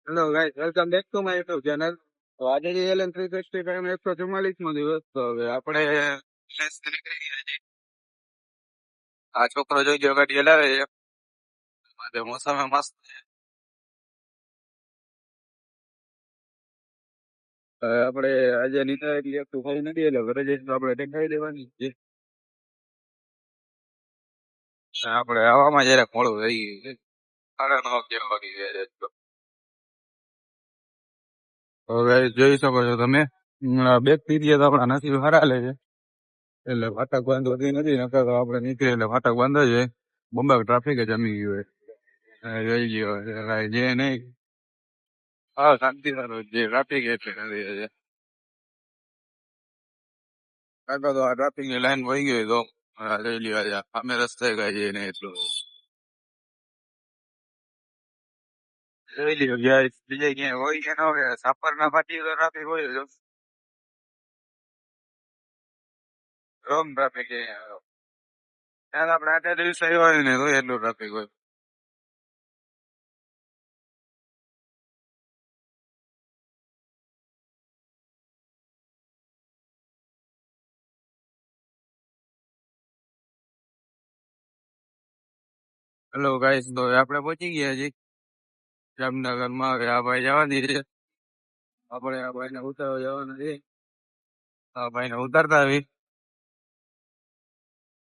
Hello guys, welcome back to my YouTube channel. તો આજે જે LM365 નો 144મો દિવસ. તો હવે આપણે ફ્રેશ નીકળી ગયા છીએ. આ છોકરો જોઈ ગયો ગાડી હલાવે છે. આજે મોસમ મસ્ત છે. હવે આપણે આજે નીકળે એટલી એકટું ખાઈ નથી, એટલે ઘરે જઈને તો આપણે દેખાઈ દેવાની જ છે. આપણે આવામાં જરાક મોડું થઈ ગયું છે. 9:30 વાગી ગયા છે તો. હવે જોઈ શકો છો તમે, બેક પીરીએ તો આપણા નસીબ સારા લે છે. એટલે ફાટક બંધ હોતી નથી, નકર તો આપણે નીકળીએ એટલે ફાટક બંધ જ હોય. બોમ્બે ટ્રાફિક જ જમી ગયું હોય. જોઈ ગયો જે નહીં. હા, શાંતિ સારું જે ટ્રાફિક એટલે નથી હજે. કાકા તો આ ટ્રાફિક ની લાઈન વહી ગઈ તો જોઈ લ્યો આજે સામે રસ્તે ગઈ છે ને એટલું જોઈ લ્યો ગયા બીજે ક્યાંય હોય કે ના હોય. સાપર ના ફાટી તો ટ્રાફિક હોય જ. રોંગ ટ્રાફિક ત્યાં આપણે 8 દિવસ આવ્યા હોય ને તો એટલું ટ્રાફિક હોય. હેલો ગાઈસ, તો આપણે પહોંચી ગયા છીએ જામનગર માં. હવે આ ભાઈ જવાની છે, આપણે આ ભાઈ ને ઉતારવા જવાના છે. આ ભાઈ ને ઉતારતા આવી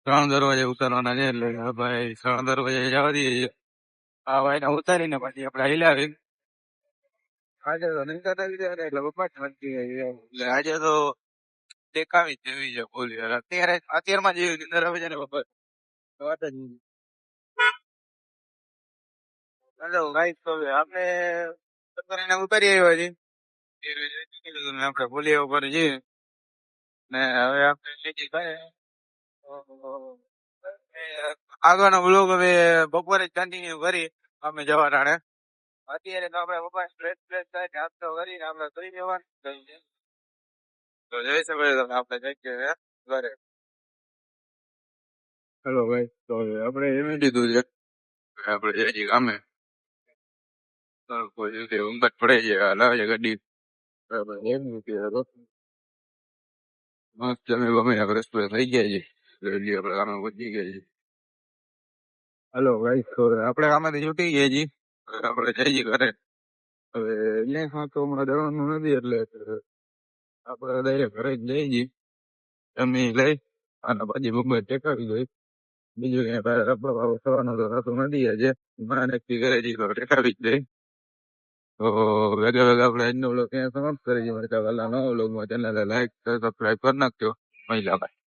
3 દરવાજે ઉતારવાના છે, એટલે આ ભાઈ 3 દરવાજે જવા દઈએ. આ ભાઈ ને ઉતારીને પછી આપણે હિલાવી. આજે તો નહીં થતા એટલે બપા જ મચી ગઈ છે. એટલે આજે તો દેખાવી જ જેવી છે ફૂલ યાર. અત્યારમાં જેવી નીંદર આવે છે ને બપોર વાત જ નહીં. હેલો ગાઈસ, તો હવે આપણે કરીને ઉતારી આવ્યા છીએ. આપણે ભૂલિયા ઉપર જઈએ ને હવે આપણે નીચે થાય. આગળનો બ્લોગ હવે બપોરે જ કન્ટિન્યુ કરી અમે જવા ટાણે. અત્યારે તો આપણે બપોર સ્ટ્રેસ થાય નાસ્તો કરીને આપણે કરી દેવાનું છે. તો જઈ શકો છો તમે આપણે જગ્યાએ ઘરે. હેલો ભાઈ, તો આપણે એમ લીધું છે આપણે જઈએ ગામે. કોઈ ઊંઘ પડે છે હલાવે છે ગાડી. બરાબર એમ નથી મસ્ત જમી બમી આપણે રસ્તો થઈ ગયા છે. આપણે ગામે પહોંચી ગયા છીએ. હેલો ભાઈ, તો આપણે ગામેથી છૂટી ગયા છીએ. હવે આપણે જઈએ ઘરે. હવે અહીંયા તો હમણાં જવાનું નથી, એટલે આપણે ડાયરેક્ટ ઘરે જ જઈ છીએ. જમી લઈ અને પછી મુંબઈ ટેકાવી દઈ. બીજું કઈ રબડો થવાનું તો થતું નથી. આજે મને નક્કી કરે છે તો ટેકાવી જ દઈ. તો ભેગા ભેગા આપણે આજનો વ્લોગ અહીંયા સમાપ્ત કરી છીએ. મળતા પહેલા નવા વ્લોગમાં ચેનલને લાઈક સબસ્ક્રાઈબ કરી નાખજો. મહિલા ભાઈ.